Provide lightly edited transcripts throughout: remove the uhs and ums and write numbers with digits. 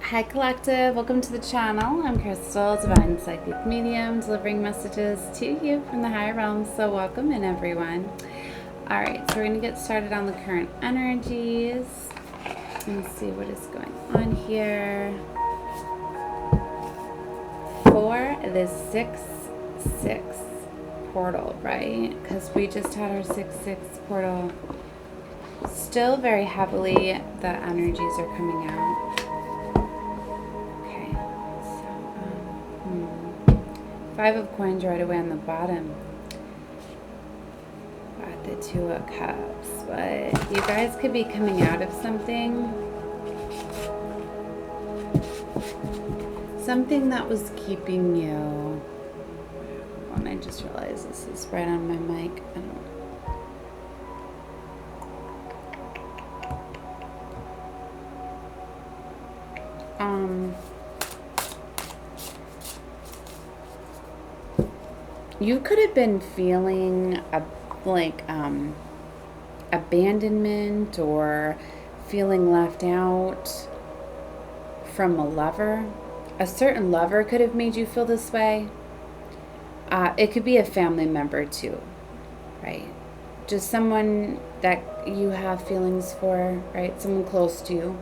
Hi Collective, welcome to the channel. I'm Crystal, Divine Psychic Medium, delivering messages to you from the higher realms. So welcome in everyone. Alright, so we're going to get started on the current energies. Let's see what is going on here. For the 6-6 portal, right? Because we just had our 6-6 portal. Still very heavily, the energies are coming out. Five of Coins right away on the bottom. Got the Two of Cups. But you guys could be coming out of something. Something that was keeping you. I just realized this is right on my mic. I don't. You could have been feeling abandonment or feeling left out from a lover. A certain lover could have made you feel this way. It could be a family member too, right? Just someone that you have feelings for, right? Someone close to you.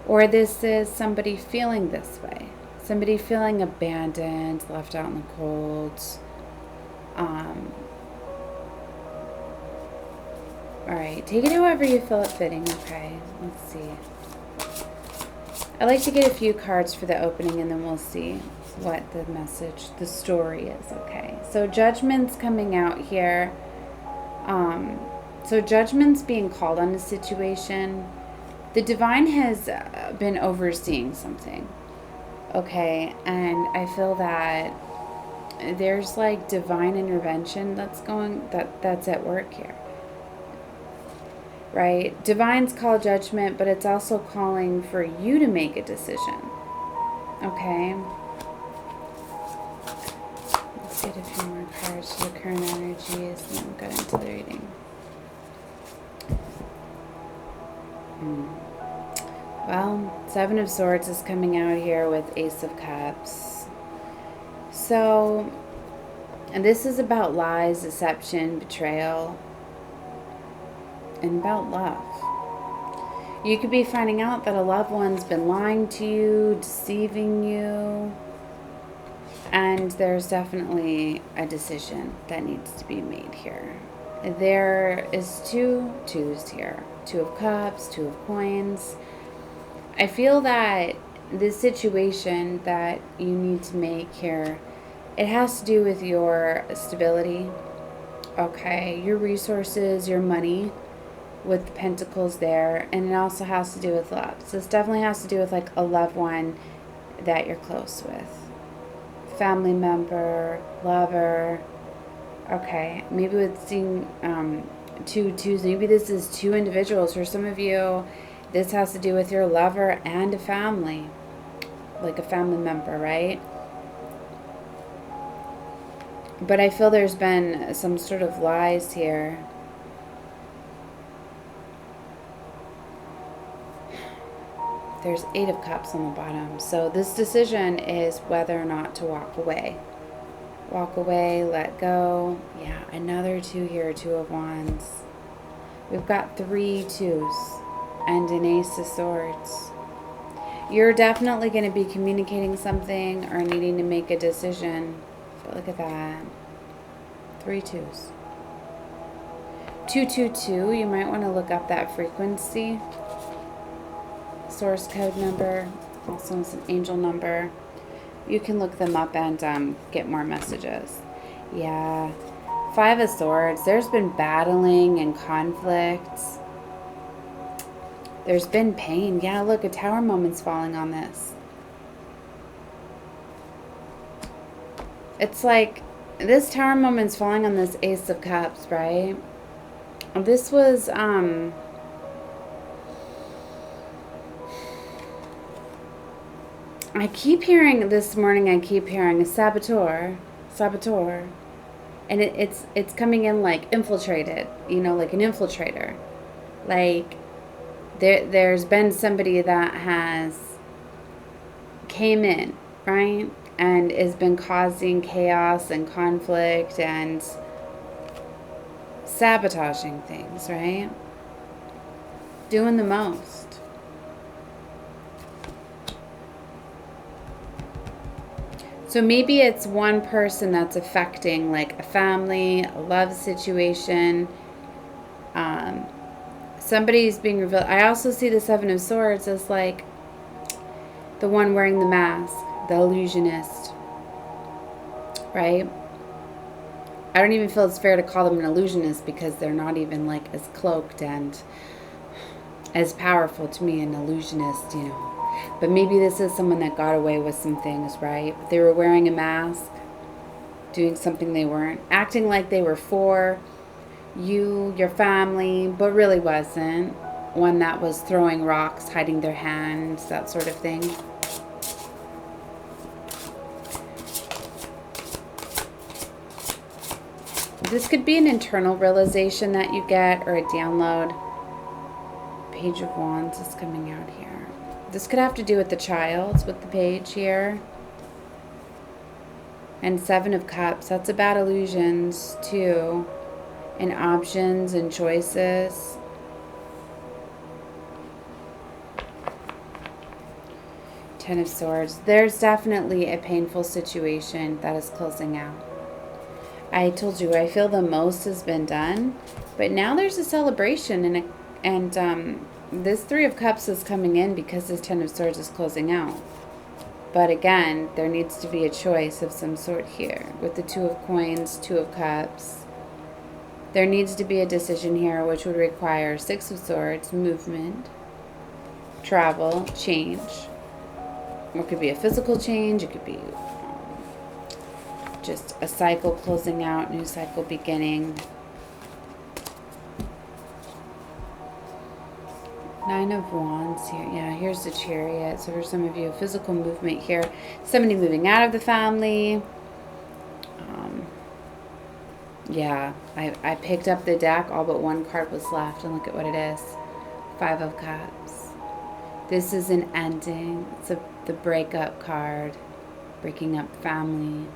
Or this is somebody feeling this way. Somebody feeling abandoned, left out in the cold. Alright, take it however you feel it fitting, okay? Let's see. I like to get a few cards for the opening and then we'll see what the message, the story is, okay? So Judgment's coming out here. So Judgment's being called on a situation. The Divine has been overseeing something. Okay, and I feel that there's like divine intervention that's at work here. Right? Divine's called judgment, but it's also calling for you to make a decision. Okay? Let's get a few more cards to the current energies and then we'll get into the reading. Well, Seven of Swords is coming out here with Ace of Cups. So, and this is about lies, deception, betrayal, and about love. You could be finding out that a loved one's been lying to you, deceiving you, and there's definitely a decision that needs to be made here. There is two twos here. Two of Cups, Two of Coins. I feel that this situation that you need to make here, it has to do with your stability, okay, your resources, your money, with the pentacles there, and it also has to do with love. So this definitely has to do with like a loved one that you're close with. Family member, lover, okay, maybe with seeing two twos, maybe this is two individuals. For some of you, this has to do with your lover and a family, like a family member, right? But I feel there's been some sort of lies here. There's Eight of Cups on the bottom. So this decision is whether or not to walk away. Walk away, let go. Yeah, another two here, Two of Wands. We've got three twos. And an Ace of Swords. You're definitely going to be communicating something or needing to make a decision. But look at that. Three twos. 222. You might want to look up that frequency. Source code number. Also it's an angel number. You can look them up and get more messages. Yeah. Five of Swords. There's been battling and conflicts. There's been pain. Yeah, look, a Tower moment's falling on this. It's like this Tower moment's falling on this Ace of Cups, right? This was, I keep hearing this morning, I keep hearing a saboteur. And it's coming in like infiltrated, you know, like an infiltrator. Like, there's been somebody that has came in, right? And has been causing chaos and conflict and sabotaging things, right? Doing the most. So maybe it's one person that's affecting like a family, a love situation. Somebody's being revealed. I also see the Seven of Swords as like the one wearing the mask, the illusionist, right? I don't even feel it's fair to call them an illusionist because they're not even like as cloaked and as powerful to me, an illusionist, you know. But maybe this is someone that got away with some things, right? They were wearing a mask, doing something they weren't, acting like they were for you, your family, but really wasn't. One that was throwing rocks, hiding their hands, that sort of thing. This could be an internal realization that you get or a download. Page of Wands is coming out here. This could have to do with the child, with the page here. And Seven of Cups, that's about illusions too. And options and choices. Ten of Swords. There's definitely a painful situation that is closing out. I told you, I feel the most has been done. But now there's a celebration. And this Three of Cups is coming in because this Ten of Swords is closing out. But again, there needs to be a choice of some sort here. With the Two of Coins, Two of Cups. There needs to be a decision here, which would require Six of Swords, movement, travel, change. It could be a physical change. It could be just a cycle closing out, new cycle beginning. Nine of Wands here. Yeah, here's the Chariot. So for some of you, physical movement here. Somebody moving out of the family. Yeah, I picked up the deck. All but one card was left. And look at what it is. Five of Cups. This is an ending. It's the breakup card. Breaking up family.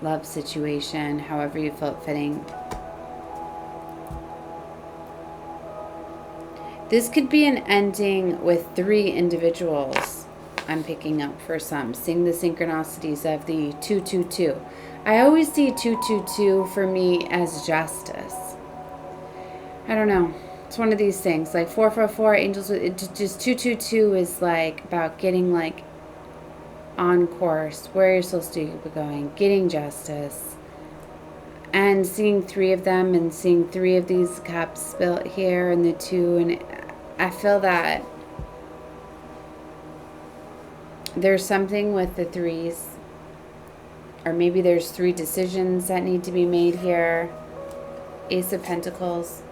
Love situation. However you felt fitting. This could be an ending with three individuals. I'm picking up for some. Seeing the synchronicities of the 222. I always see 222 for me as justice. I don't know. It's one of these things. Like 444, angels, just 222 is like about getting like on course, where you're supposed to be going, getting justice. And seeing three of them and seeing three of these cups spilt here and the two. And I feel that there's something with the threes. Or maybe there's three decisions that need to be made here. Ace of Pentacles.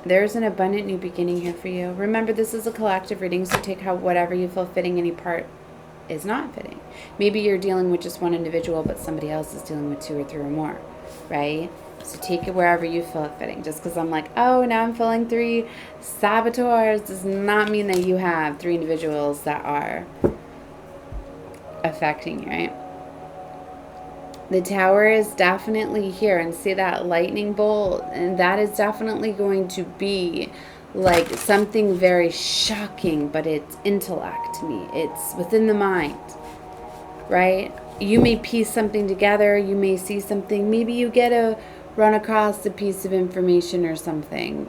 There's an abundant new beginning here for you. Remember, this is a collective reading, so take how whatever you feel fitting, any part is not fitting. Maybe you're dealing with just one individual, but somebody else is dealing with two or three or more, right? So take it wherever you feel it fitting. Just because I'm like, oh, now I'm feeling three saboteurs does not mean that you have three individuals that are affecting you, right? The Tower is definitely here, and see that lightning bolt, and that is definitely going to be like something very shocking, but it's intellect to me. It's within the mind, right? You may piece something together, you may see something, maybe you get a run across a piece of information or something.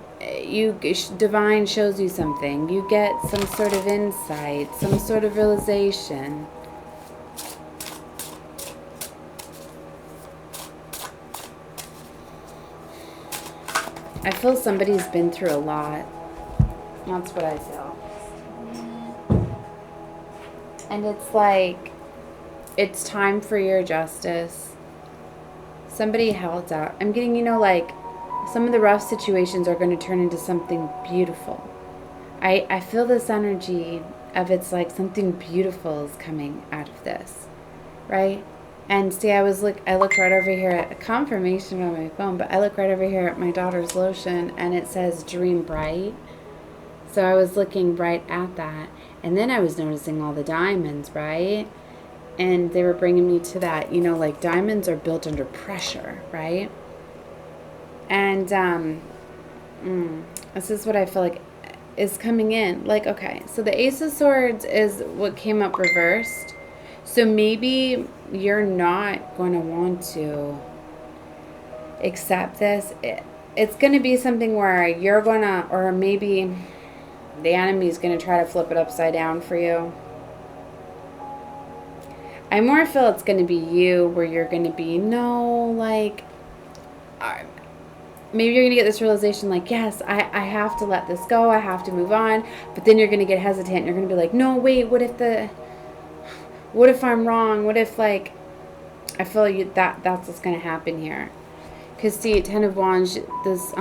Divine shows you something, you get some sort of insight, some sort of realization. I feel somebody's been through a lot. That's what I feel. And it's like, it's time for your justice. Somebody held out. I'm getting, like, some of the rough situations are going to turn into something beautiful. I feel this energy of it's like something beautiful is coming out of this, right? And see, I looked right over here at a confirmation on my phone, but I look right over here at my daughter's lotion, and it says Dream Bright. So I was looking right at that. And then I was noticing all the diamonds, right? And they were bringing me to that, you know, like diamonds are built under pressure, right? And this is what I feel like is coming in. Like, okay, so the Ace of Swords is what came up reversed. So maybe you're not going to want to accept this. It's going to be something where you're going to, or maybe the enemy is going to try to flip it upside down for you. I more feel it's going to be you where you're going to be, no, like, maybe you're going to get this realization like, yes, I have to let this go. I have to move on. But then you're going to get hesitant. You're going to be like, no, wait, what if I'm wrong? What if, like, I feel like that's what's going to happen here. Because, see, 10 of Wands, this,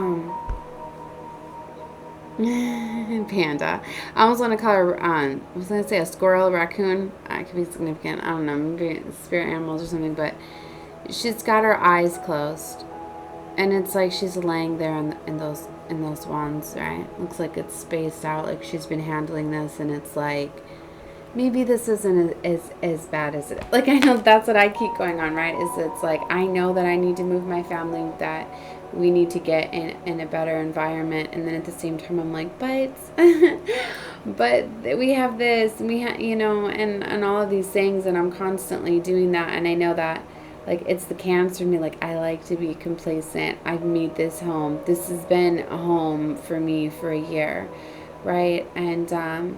panda. I almost want to call her, I was going to say a squirrel, a raccoon. It could be significant. I don't know, maybe spirit animals or something. But she's got her eyes closed. And it's like she's laying there in those wands, right? Looks like it's spaced out, like she's been handling this, and it's like, maybe this isn't as bad as it. Like, I know that's what I keep going on, right? Is it's like, I know that I need to move my family, that we need to get in a better environment, and then at the same time I'm like, but we have this, and we have, you know, and all of these things, and I'm constantly doing that, and I know that. Like, it's the Cancer in me. Like, I like to be complacent. I've made this home. This has been a home for me for a year, right? And I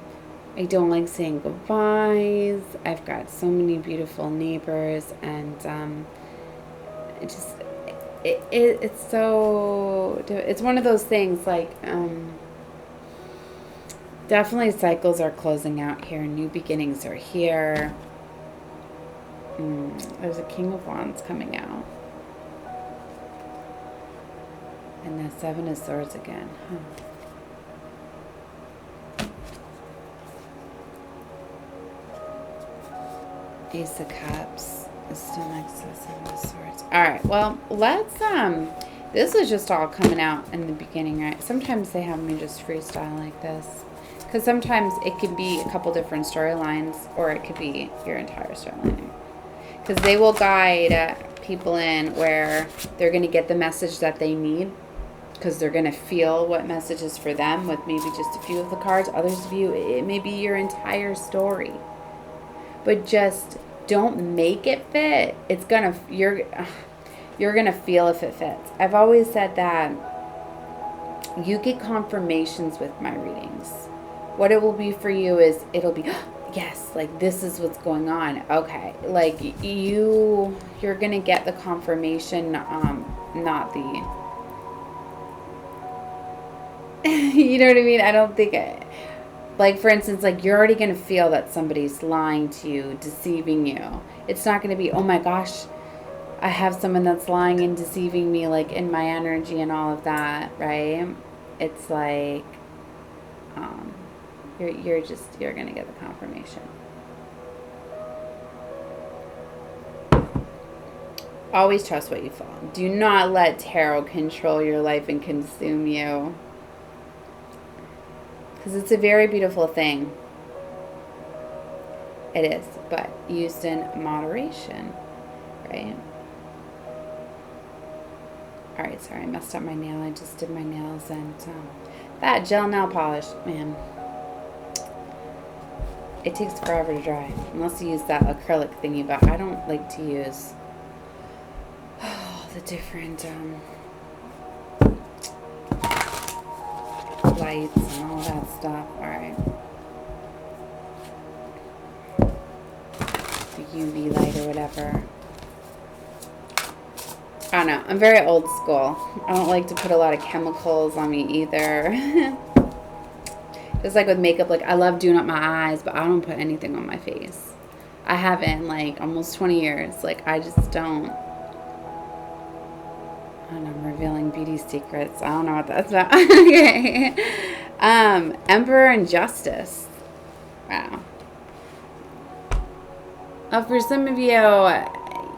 don't like saying goodbyes. I've got so many beautiful neighbors, and it's so, it's one of those things, like, definitely cycles are closing out here. New beginnings are here. There's a King of Wands coming out. And the Seven of Swords again. Ace of Cups is still next to the Seven of Swords. Alright, well, let's, this is just all coming out in the beginning, right? Sometimes they have me just freestyle like this. Because sometimes it could be a couple different storylines, or it could be your entire storyline. Because they will guide people in where they're going to get the message that they need. Because they're going to feel what message is for them with maybe just a few of the cards. Others of you, it may be your entire story. But just don't make it fit. It's going to, you're going to feel if it fits. I've always said that you get confirmations with my readings. What it will be for you is, it'll be, yes, like, this is what's going on. Okay, like, you're gonna get the confirmation, not the, you know what I mean? I don't think like, for instance, like, you're already gonna feel that somebody's lying to you, deceiving you. It's not gonna be, oh my gosh, I have someone that's lying and deceiving me, like, in my energy and all of that, right? It's like, you're gonna get the confirmation. Always trust what you feel. Do not let tarot control your life and consume you. Because it's a very beautiful thing. It is, but used in moderation, right? Alright, sorry, I messed up my nail. I just did my nails, and that gel nail polish, man, it takes forever to dry. Unless you use that acrylic thingy, but I don't like to use the different lights and all that stuff. Alright. The UV light or whatever. I don't know. I'm very old school. I don't like to put a lot of chemicals on me either. Just like with makeup, like, I love doing up my eyes, but I don't put anything on my face. I haven't, like, almost 20 years. Like, I just don't. I don't know, I'm revealing beauty secrets. I don't know what that's about. Okay. Emperor and Justice. Wow. For some of you,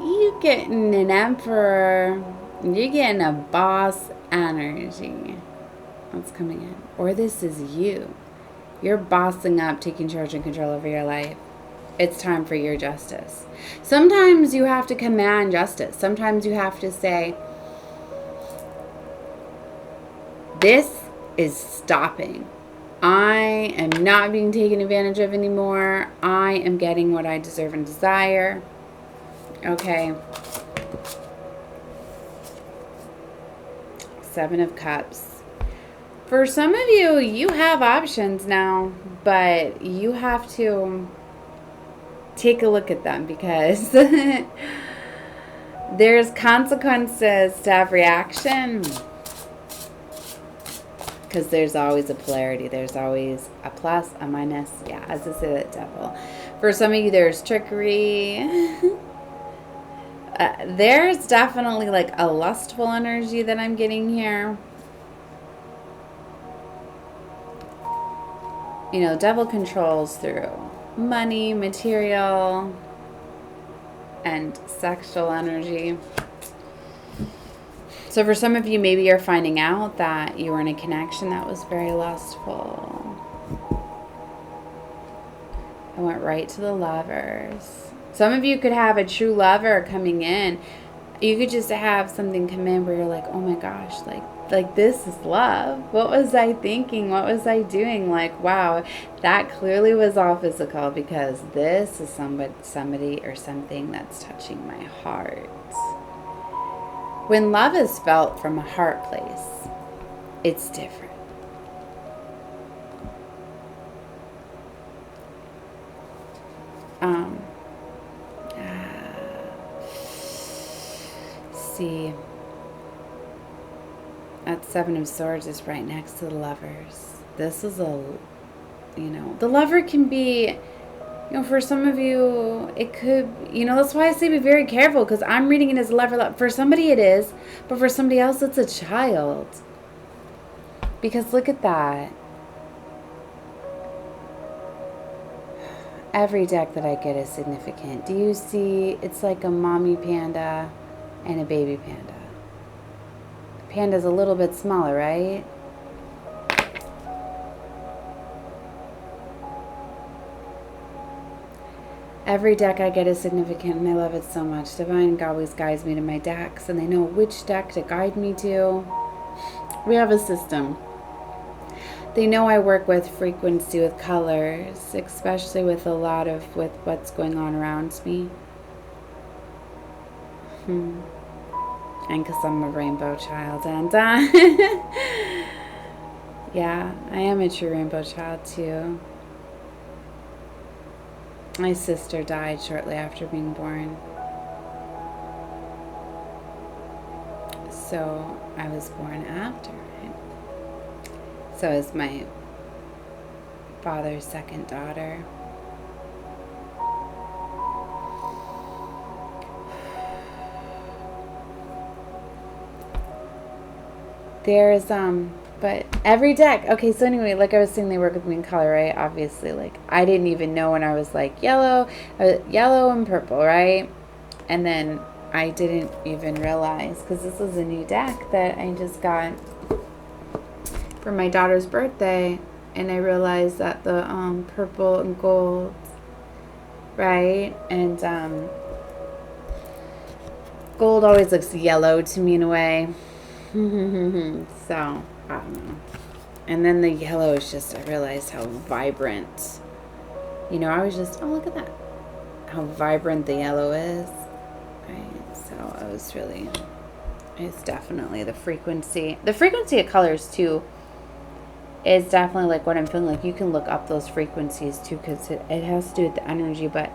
you getting an Emperor, you're getting a boss energy. That's coming in. Or this is you. You're bossing up, taking charge and control over your life. It's time for your justice. Sometimes you have to command justice. Sometimes you have to say, this is stopping. I am not being taken advantage of anymore. I am getting what I deserve and desire. Okay. 7 of Cups. For some of you, you have options now, but you have to take a look at them because there's consequences to every action. Because there's always a polarity. There's always a plus, a minus. Yeah, as I say, that devil. For some of you, there's trickery. There's definitely like a lustful energy that I'm getting here. You know, devil controls through money, material, and sexual energy. So for some of you, maybe you're finding out that you were in a connection that was very lustful. I went right to the Lovers. Some of you could have a true lover coming in. You could just have something come in where you're like, oh my gosh, like this is love. What was I thinking? What was I doing? Like, wow, that clearly was all physical because this is somebody or something that's touching my heart. When love is felt from a heart place, it's different. See, that 7 of Swords is right next to the Lovers. This is a, you know, the lover can be, you know, for some of you, it could, you know, that's why I say be very careful because I'm reading it as a lover. For somebody it is, but for somebody else it's a child. Because look at that. Every deck that I get is significant. Do you see? It's like a mommy panda and a baby panda. The panda's a little bit smaller, right? Every deck I get is significant and I love it so much. Divine always guides me to my decks and they know which deck to guide me to. We have a system. They know I work with frequency, with colors, especially with a lot of with what's going on around me. And because I'm a rainbow child, and yeah, I am a true rainbow child too. My sister died shortly after being born, so I was born after. So is my father's second daughter. There's but every deck, okay, so anyway, like I was saying, they work with me in color, right? Obviously, like I didn't even know when I was like yellow and purple, right? And then I didn't even realize, because this is a new deck that I just got for my daughter's birthday, and I realized that the purple and gold, right? And gold always looks yellow to me in a way. So, I don't know. And then the yellow is just, I realized how vibrant. You know, I was just, oh, look at that. How vibrant the yellow is. Right? So, I was really, it's definitely the frequency. The frequency of colors, too, is definitely like what I'm feeling. Like, you can look up those frequencies, too, because it has to do with the energy, but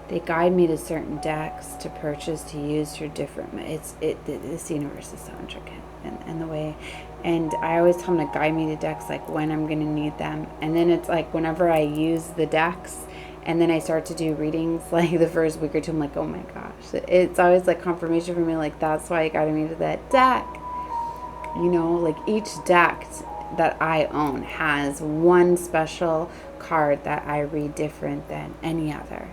they guide me to certain decks to purchase, to use for different, this universe is so intricate and the way, and I always tell them to guide me to decks like when I'm going to need them. And then it's like whenever I use the decks and then I start to do readings, like the first week or two, I'm like, oh my gosh, it's always like confirmation for me, like that's why I guided me to that deck. You know, like each deck that I own has one special card that I read different than any other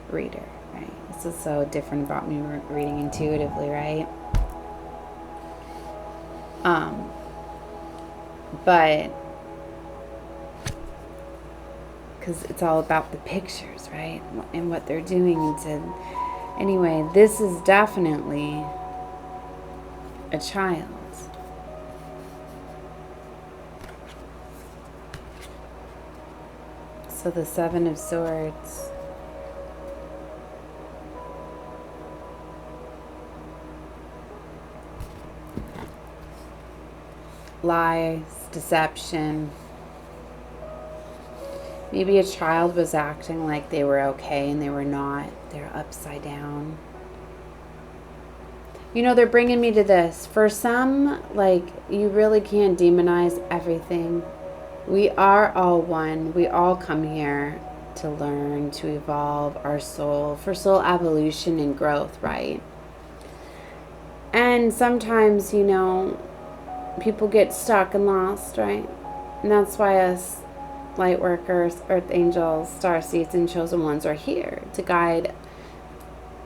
reader, right? This is so different about me reading intuitively, right? But because it's all about the pictures, right? And what they're doing. Anyway, this is definitely a child. So the Seven of Swords. Lies, deception. Maybe a child was acting like they were okay and they were not. They're upside down. You know, they're bringing me to this. For some, like, you really can't demonize everything. We are all one. We all come here to learn, to evolve our soul, for soul evolution and growth, right? And sometimes, you know, people get stuck and lost, right? And that's why us light workers, earth angels, star seeds, and chosen ones are here to guide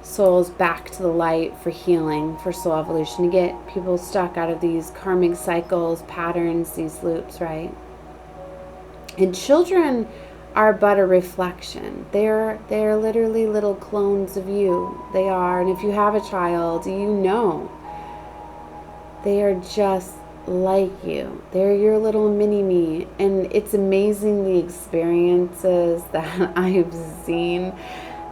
souls back to the light for healing, for soul evolution, to get people stuck out of these karmic cycles, patterns, these loops, right? And children are but a reflection. They're literally little clones of you. They are. And if you have a child, you know they are just like you. They're your little mini-me. And it's amazing the experiences that I've seen,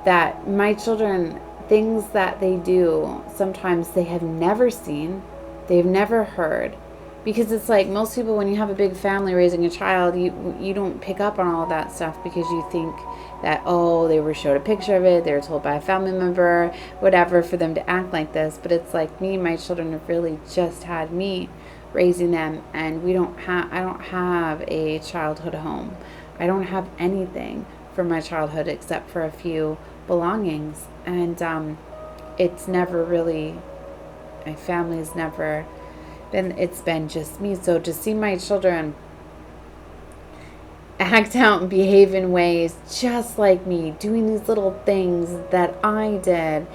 that my children, things that they do, sometimes they have never seen, they've never heard. Because it's like most people, when you have a big family raising a child, you don't pick up on all of that stuff because you think that, oh, they were showed a picture of it, they were told by a family member, whatever, for them to act like this. But it's like me and my children have really just had me raising them, and I don't have a childhood home. I don't have anything from my childhood except for a few belongings. And it's never really, my family's never been, it's been just me. So to see my children act out and behave in ways just like me, doing these little things that I did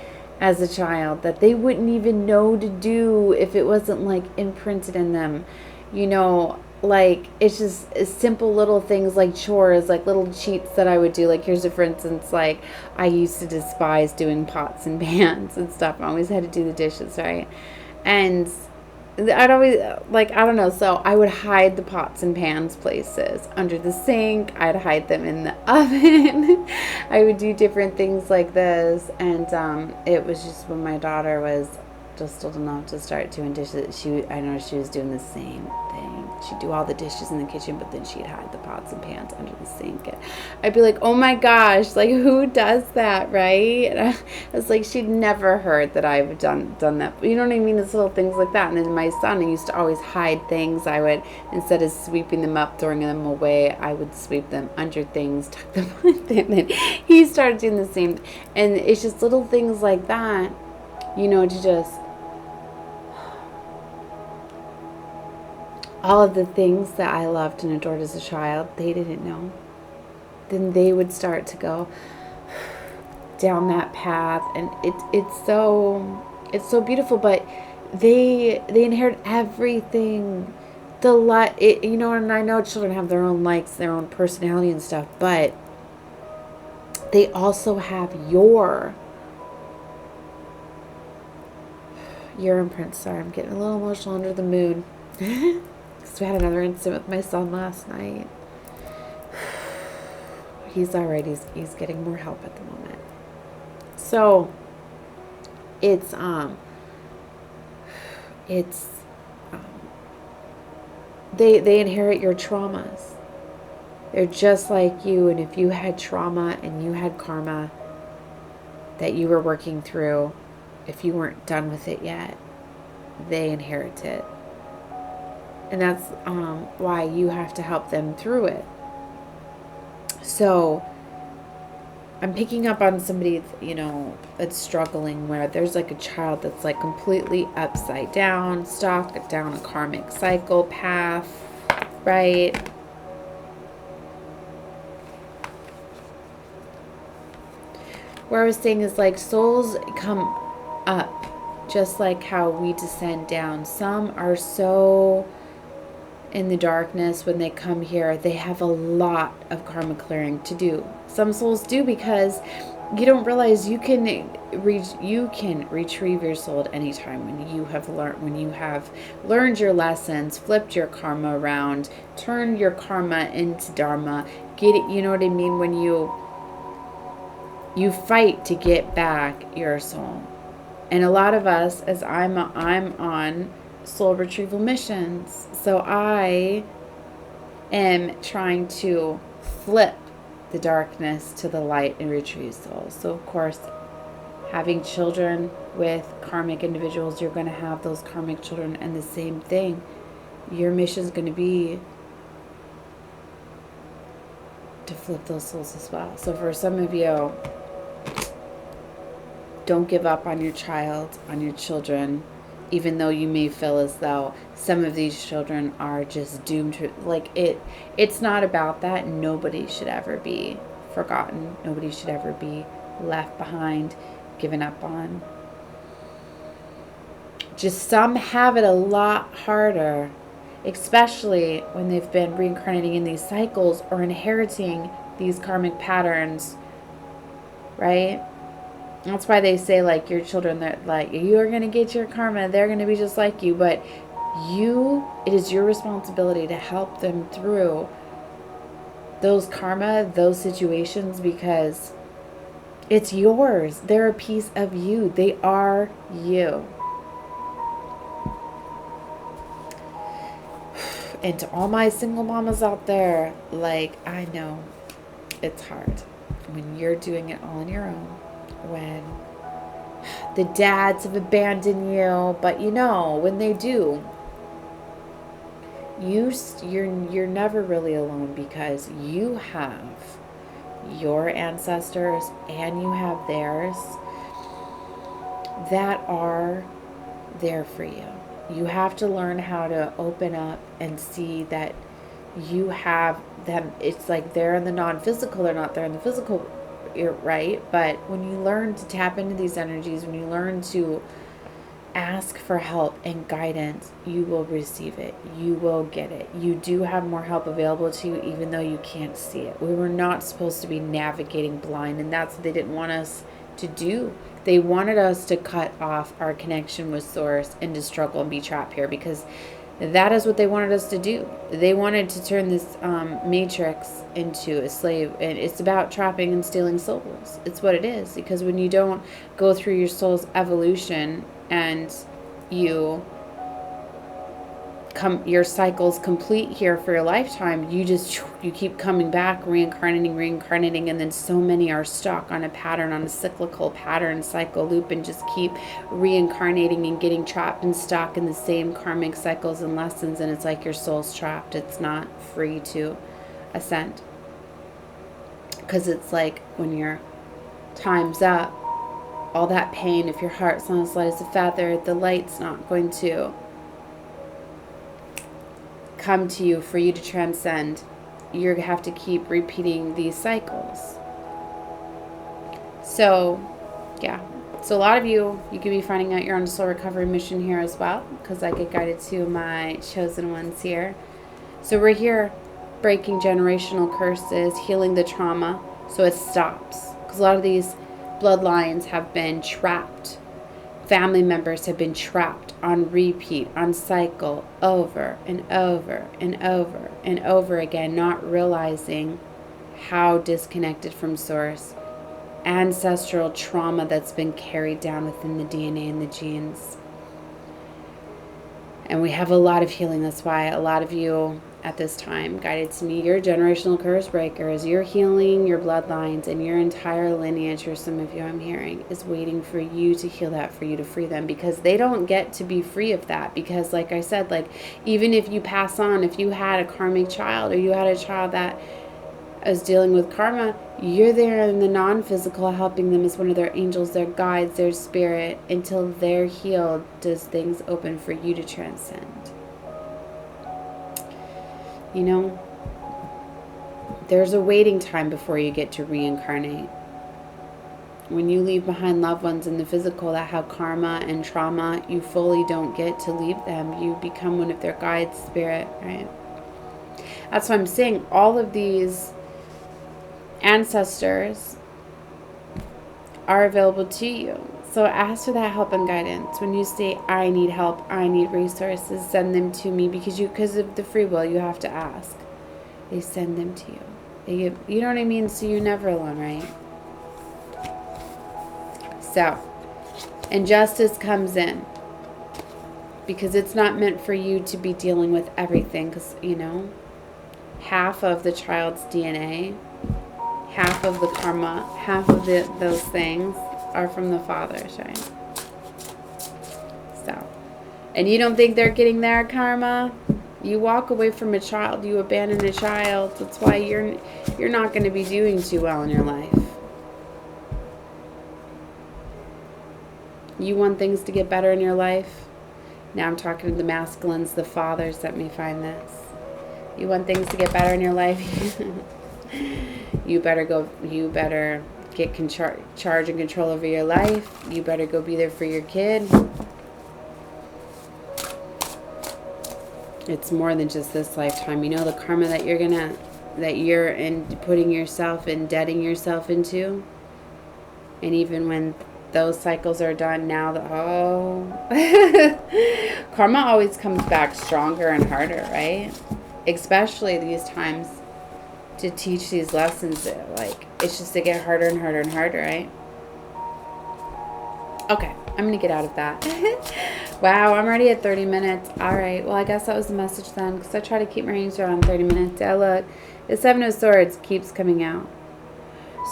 as a child that they wouldn't even know to do if it wasn't like imprinted in them, you know, like it's just simple little things like chores, like little cheats that I would do. Like here's a, for instance, like I used to despise doing pots and pans and stuff. I always had to do the dishes, right? And I'd always, like, I don't know, so I would hide the pots and pans places under the sink. I'd hide them in the oven. I would do different things like this. And it was just when my daughter was just old enough to start doing dishes, I noticed she was doing the same thing. She'd do all the dishes in the kitchen, but then she'd hide the pots and pans under the sink. And I'd be like, oh my gosh, like who does that, right? And I was like, she'd never heard that I've done that. You know what I mean? It's little things like that. And then my son, I used to always hide things. I would, instead of sweeping them up, throwing them away, I would sweep them under things, tuck them in. And then he started doing the same. And it's just little things like that, you know, to just, all of the things that I loved and adored as a child, they didn't know. Then they would start to go down that path, and it's so beautiful. But they inherit everything. You know, and I know children have their own likes, their own personality and stuff, but they also have your imprint. Sorry, I'm getting a little emotional under the moon. We had another incident with my son last night. He's all right. He's getting more help at the moment. So it's they inherit your traumas. They're just like you. And if you had trauma and you had karma that you were working through, if you weren't done with it yet, they inherit it. And that's why you have to help them through it. So I'm picking up on somebody, you know, that's struggling, where there's like a child that's like completely upside down, stuck down a karmic cycle path, right? Where I was saying is like souls come up just like how we descend down. Some are so in the darkness when they come here, they have a lot of karma clearing to do. Some souls do, because you don't realize you can retrieve your soul at any time when you have learned your lessons, flipped your karma around, turned your karma into dharma. Get it? You know what I mean? When you fight to get back your soul. And a lot of us, as I'm on soul retrieval missions, so I am trying to flip the darkness to the light and retrieve souls. So of course, having children with karmic individuals, you're going to have those karmic children, and the same thing. Your mission is going to be to flip those souls as well. So for some of you, don't give up on your child, on your children, even though you may feel as though some of these children are just doomed to, it's not about that. Nobody should ever be forgotten. Nobody should ever be left behind, given up on. Just some have it a lot harder, especially when they've been reincarnating in these cycles or inheriting these karmic patterns, right? That's why they say, your children, that you are going to get your karma, they're going to be just like you. But it is your responsibility to help them through those karma, those situations, because it's yours. They're a piece of you. They are you. And to all my single mamas out there, I know it's hard when you're doing it all on your own. When the dads have abandoned you, but when they do, you're never really alone, because you have your ancestors and you have theirs that are there for you. You have to learn how to open up and see that you have them. It's like they're in the non-physical, they're not there in the physical, right? But when you learn to tap into these energies, when you learn to ask for help and guidance, you will receive it. You will get it. You do have more help available to you, even though you can't see it. We were not supposed to be navigating blind, and that's what they didn't want us to do. They wanted us to cut off our connection with Source and to struggle and be trapped here, because that is what they wanted us to do. They wanted to turn this matrix into a slave, and it's about trapping and stealing souls. It's what it is, because when you don't go through your soul's evolution and your cycle's complete here for your lifetime, you keep coming back, reincarnating, and then so many are stuck on a pattern, on a cyclical pattern, cycle loop, and just keep reincarnating and getting trapped and stuck in the same karmic cycles and lessons, and it's like your soul's trapped. It's not free to ascend, because it's like when your time's up, all that pain, if your heart's not as light as a feather, the light's not going to come to you for you to transcend. You have to keep repeating these cycles. So, yeah. So a lot of you could be finding out you're on a soul recovery mission here as well, because I get guided to my chosen ones here. So we're here breaking generational curses, healing the trauma, so it stops. Because a lot of these bloodlines have been trapped. Family members have been trapped on repeat, on cycle, over and over and over and over again, not realizing how disconnected from Source. Ancestral trauma that's been carried down within the DNA and the genes. And we have a lot of healing. That's why a lot of you at this time guided to me, you're generational curse breakers. You're healing your bloodlines, and your entire lineage, or some of you I'm hearing, is waiting for you to heal that, for you to free them, because they don't get to be free of that. Because like I said, even if you pass on, if you had a karmic child, or you had a child that is dealing with karma, you're there in the non-physical, helping them as one of their angels, their guides, their spirit, until they're healed. Does things open for you to transcend? There's a waiting time before you get to reincarnate. When you leave behind loved ones in the physical that have karma and trauma, you fully don't get to leave them. You become one of their guides, spirit, right? That's why I'm saying all of these ancestors are available to you. So ask for that help and guidance. When you say, I need help, I need resources, send them to me, because of the free will, you have to ask. They send them to you. You know what I mean? So you're never alone, right? So, injustice comes in because it's not meant for you to be dealing with everything, because, half of the child's DNA, half of the karma, half of those things are from the fathers, right? So, and you don't think they're getting their karma? You walk away from a child, you abandon a child. That's why you're not going to be doing too well in your life. You want things to get better in your life? Now I'm talking to the masculines, the fathers that may find this. You want things to get better in your life? You better get charge and control over your life. You better go be there for your kid. It's more than just this lifetime. You know the karma that you're putting yourself and indebting yourself into. And even when those cycles are done, now karma always comes back stronger and harder, right? Especially these times to teach these lessons. It's just to get harder and harder and harder, right? Okay, I'm gonna get out of that. Wow, I'm already at 30 minutes. All right, well, I guess that was the message then, because I try to keep my readings around 30 minutes. Yeah, look, the Seven of Swords keeps coming out.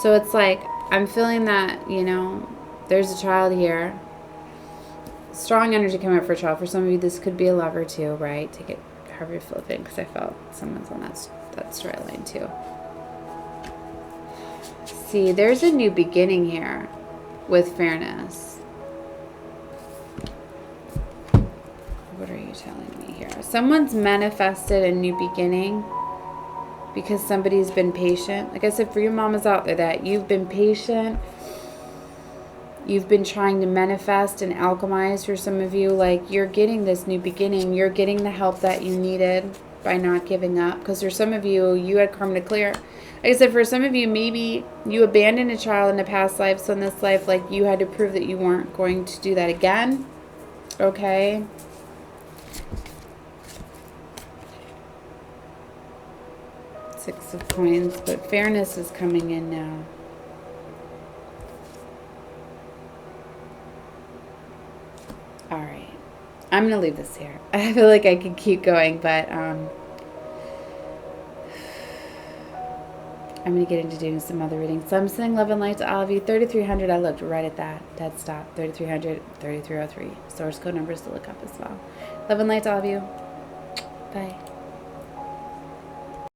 So it's like, I'm feeling that, there's a child here. Strong energy coming up for a child. For some of you, this could be a lover too, right? Take it however you're flipping, because I felt someone's on that straight line too. See, there's a new beginning here with fairness. What are you telling me here? Someone's manifested a new beginning because somebody's been patient. Like I said, for your mamas out there, that you've been patient. You've been trying to manifest and alchemize. For some of you, like, you're getting this new beginning. You're getting the help that you needed by not giving up. Because for some of you, you had karma to clear. Like I said, for some of you, maybe you abandoned a child in a past life. So in this life, like, you had to prove that you weren't going to do that again. Okay. Six of Coins. But fairness is coming in now. All right. I'm going to leave this here. I feel like I could keep going, but I'm going to get into doing some other readings. So I'm sending love and light to all of you. 3300, I looked right at that. Dead stop. 3300, 3303. Source code numbers to look up as well. Love and light to all of you. Bye.